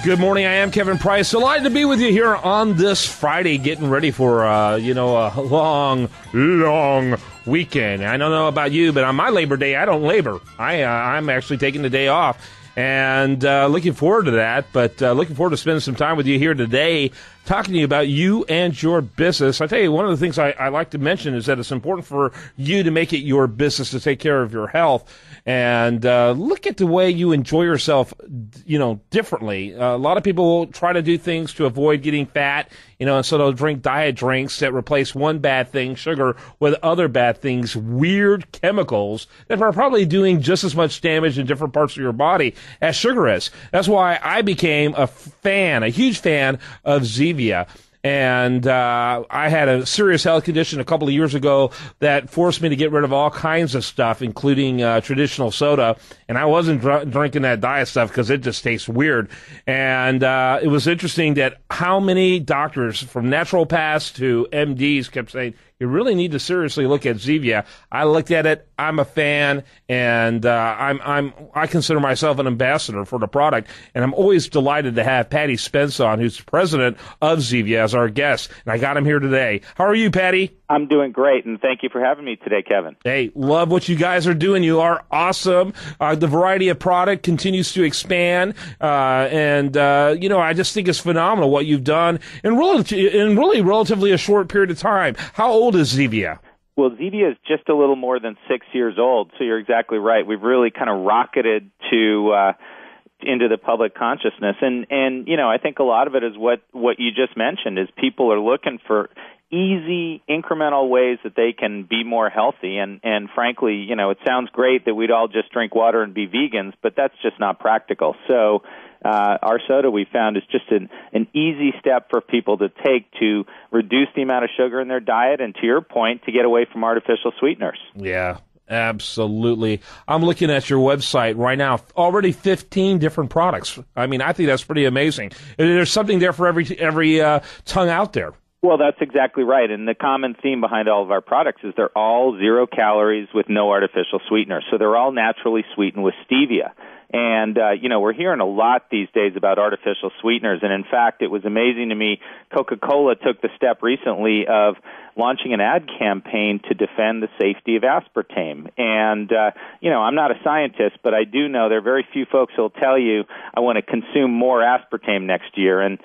Good morning. I am Kevin Price. Delighted to be with you here on this Friday, getting ready for, a long weekend. I don't know about you, but on my Labor Day, I don't labor. I'm actually taking the day off and looking forward to that. But looking forward to spending some time with you here today, talking to you about you and your business. I tell you, one of the things I like to mention is that it's important for you to make it your business to take care of your health and look at the way you enjoy yourself, differently. A lot of people try to do things to avoid getting fat, and so they'll drink diet drinks that replace one bad thing, sugar, with other bad things, weird chemicals that are probably doing just as much damage in different parts of your body as sugar is. That's why I became a huge fan of Zevia. And I had a serious health condition a couple of years ago that forced me to get rid of all kinds of stuff, including traditional soda. And I wasn't drinking that diet stuff because it just tastes weird. And it was interesting that how many doctors, from naturopaths to MDs, kept saying, you really need to seriously look at Zevia. I looked at it. I'm a fan, and I consider myself an ambassador for the product. And I'm always delighted to have Paddy Spence on, who's president of Zevia, as our guest. And I got him here today. How are you, Paddy? I'm doing great, and thank you for having me today, Kevin. Hey, love what you guys are doing. You are awesome. The variety of product continues to expand, I just think it's phenomenal what you've done in really relatively a short period of time. How old is Zevia? Well, Zevia is just a little more than 6 years old, so you're exactly right. We've really kind of rocketed into the public consciousness, and I think a lot of it is what you just mentioned, is people are looking for easy, incremental ways that they can be more healthy. And frankly, it sounds great that we'd all just drink water and be vegans, but that's just not practical. So our soda, we found, is just an easy step for people to take to reduce the amount of sugar in their diet and, to your point, to get away from artificial sweeteners. Yeah. Absolutely. I'm looking at your website right now. Already 15 different products. I mean, I think that's pretty amazing. There's something there for every tongue out there. Well, that's exactly right. And the common theme behind all of our products is they're all 0 calories with no artificial sweeteners. So they're all naturally sweetened with stevia. And, we're hearing a lot these days about artificial sweeteners. And, in fact, it was amazing to me, Coca-Cola took the step recently of launching an ad campaign to defend the safety of aspartame. And, I'm not a scientist, but I do know there are very few folks who will tell you, I want to consume more aspartame next year. And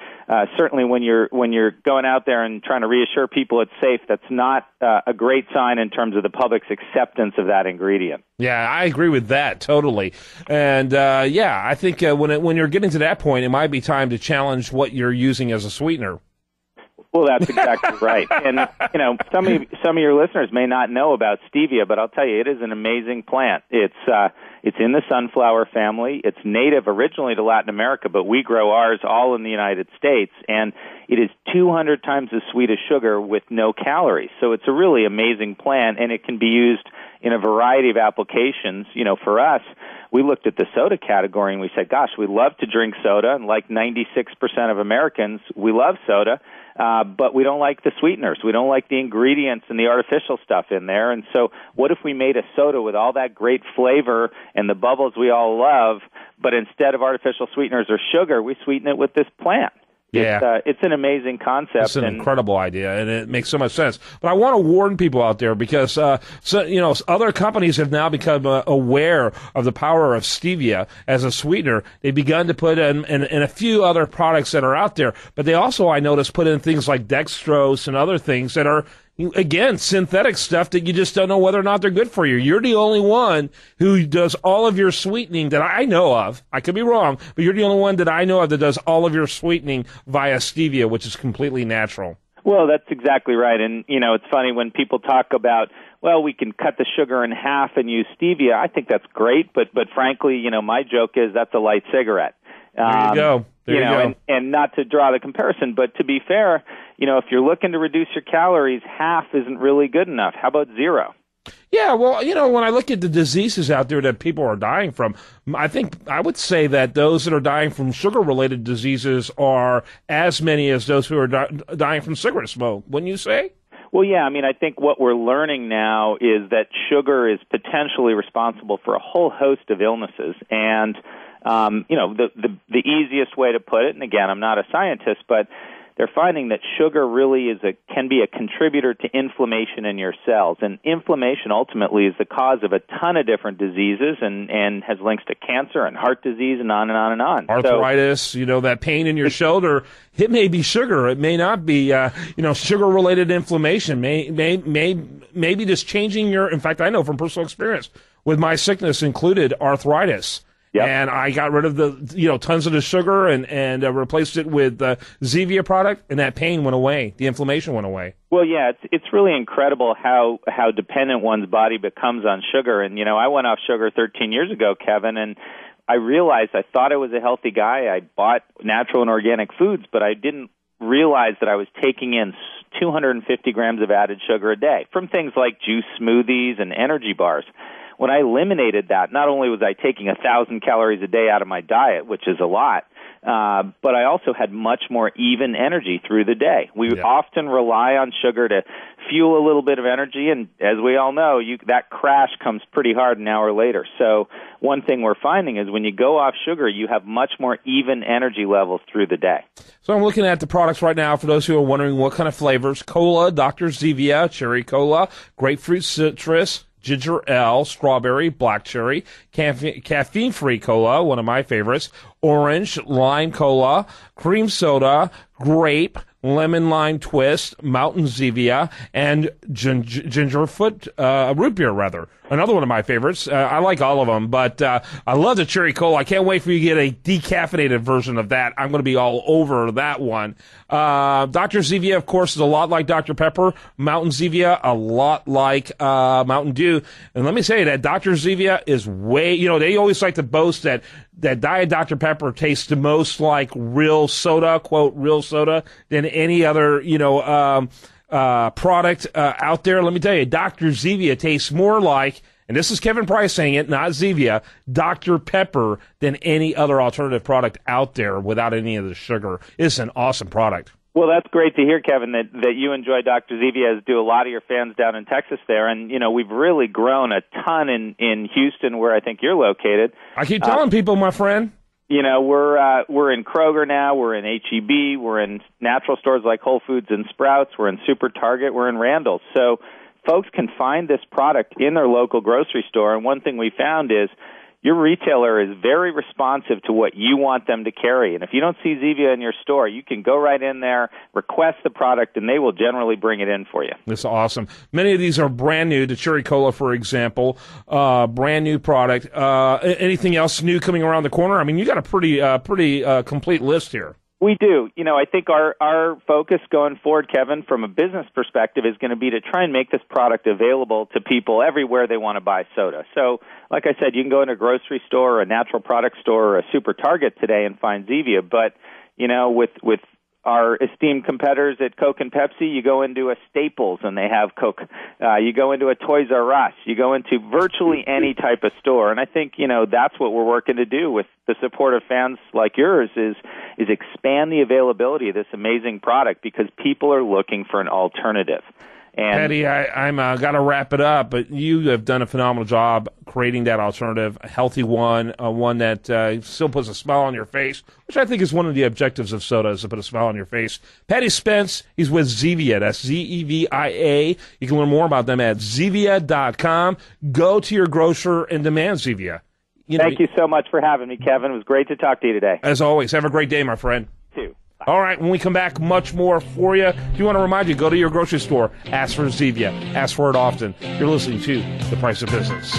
certainly when you're going out there and trying to reassure people it's safe, that's not a great sign in terms of the public's acceptance of that ingredient. Yeah, I agree with that totally. And I think when you're getting to that point, it might be time to challenge what you're using as a sweetener. Well, that's exactly right. And some of your listeners may not know about stevia, but I'll tell you, it is an amazing plant. It's in the sunflower family. It's native originally to Latin America, but we grow ours all in the United States, and it is 200 times as sweet as sugar with no calories. So it's a really amazing plant, and it can be used in a variety of applications. For us, we looked at the soda category and we said, gosh, we love to drink soda, and like 96% of Americans, we love soda. But we don't like the sweeteners. We don't like the ingredients and the artificial stuff in there. And so what if we made a soda with all that great flavor and the bubbles we all love, but instead of artificial sweeteners or sugar, we sweeten it with this plant? Yeah. It's an amazing concept. It's an incredible idea, and it makes so much sense. But I want to warn people out there because, other companies have now become aware of the power of stevia as a sweetener. They've begun to put in a few other products that are out there. But they also, I noticed, put in things like dextrose and other things that are, again, synthetic stuff that you just don't know whether or not they're good for you. You're the only one who does all of your sweetening that I know of. I could be wrong, but you're the only one that I know of that does all of your sweetening via stevia, which is completely natural. Well, that's exactly right. And, it's funny when people talk about, well, we can cut the sugar in half and use stevia. I think that's great, but frankly, my joke is that's a light cigarette. There you go. There you go. And not to draw the comparison, but to be fair, if you're looking to reduce your calories, half isn't really good enough. How about 0? Yeah, well, when I look at the diseases out there that people are dying from, I would say that those that are dying from sugar-related diseases are as many as those who are dying from cigarette smoke, wouldn't you say? Well, yeah, I think what we're learning now is that sugar is potentially responsible for a whole host of illnesses, and The easiest way to put it, and again, I'm not a scientist, but they're finding that sugar really can be a contributor to inflammation in your cells. And inflammation ultimately is the cause of a ton of different diseases and has links to cancer and heart disease and on and on and on. Arthritis, that pain in your shoulder, it may be sugar. It may not be, sugar-related inflammation. Maybe just changing in fact, I know from personal experience, with my sickness included arthritis. Yep. And I got rid of the, tons of the sugar and replaced it with Zevia product, and that pain went away. The inflammation went away. Well, yeah, it's really incredible how dependent one's body becomes on sugar. And, I went off sugar 13 years ago, Kevin, and I realized I thought I was a healthy guy. I bought natural and organic foods, but I didn't realize that I was taking in 250 grams of added sugar a day from things like juice smoothies and energy bars. When I eliminated that, not only was I taking 1,000 calories a day out of my diet, which is a lot, but I also had much more even energy through the day. We often rely on sugar to fuel a little bit of energy, and as we all know, that crash comes pretty hard an hour later. So one thing we're finding is when you go off sugar, you have much more even energy levels through the day. So I'm looking at the products right now for those who are wondering what kind of flavors. Cola, Dr. Zevia, cherry cola, grapefruit citrus, ginger ale, strawberry, black cherry, caffeine-free cola, one of my favorites, orange, lime cola, cream soda, grape, lemon lime twist, mountain Zevia, and gingerfoot root beer, rather. Another one of my favorites. I like all of them, but I love the cherry cola. I can't wait for you to get a decaffeinated version of that. I'm going to be all over that one. Dr. Zevia, of course, is a lot like Dr. Pepper. Mountain Zevia, a lot like Mountain Dew. And let me say that Dr. Zevia is way, they always like to boast that Diet Dr. Pepper tastes the most like real soda, quote, real soda, than any other, product out there. Let me tell you, Dr. Zevia tastes more like, and this is Kevin Price saying it, not Zevia, Dr. Pepper than any other alternative product out there without any of the sugar. It's an awesome product. Well, that's great to hear, Kevin, that you enjoy Dr. Zevia, as do a lot of your fans down in Texas there. And, we've really grown a ton in Houston, where I think you're located. I keep telling people, my friend. We're in Kroger now. We're in H-E-B. We're in natural stores like Whole Foods and Sprouts. We're in Super Target. We're in Randall's. So folks can find this product in their local grocery store. And one thing we found is your retailer is very responsive to what you want them to carry. And if you don't see Zevia in your store, you can go right in there, request the product, and they will generally bring it in for you. That's awesome. Many of these are brand new. The Cherry Cola, for example, brand new product. Anything else new coming around the corner? I mean, you got a pretty complete list here. We do. I think our focus going forward, Kevin, from a business perspective, is going to be to try and make this product available to people everywhere they want to buy soda. So, like I said, you can go in a grocery store or a natural product store or a Super Target today and find Zevia. But, with our esteemed competitors at Coke and Pepsi, you go into a Staples and they have Coke. You go into a Toys R Us. You go into virtually any type of store. And I think, that's what we're working to do with the support of fans like yours is expand the availability of this amazing product, because people are looking for an alternative. And Paddy, I'm got to wrap it up, but you have done a phenomenal job creating that alternative, a healthy one, one that still puts a smile on your face, which I think is one of the objectives of soda, is to put a smile on your face. Paddy Spence, he's with Zevia. That's Zevia. You can learn more about them at Zevia.com. Go to your grocer and demand Zevia. Thank you so much for having me, Kevin. It was great to talk to you today. As always, have a great day, my friend. Too. Bye. All right, when we come back, much more for you. If you want to remind you, go to your grocery store, ask for Zevia. Ask for it often. You're listening to The Price of Business.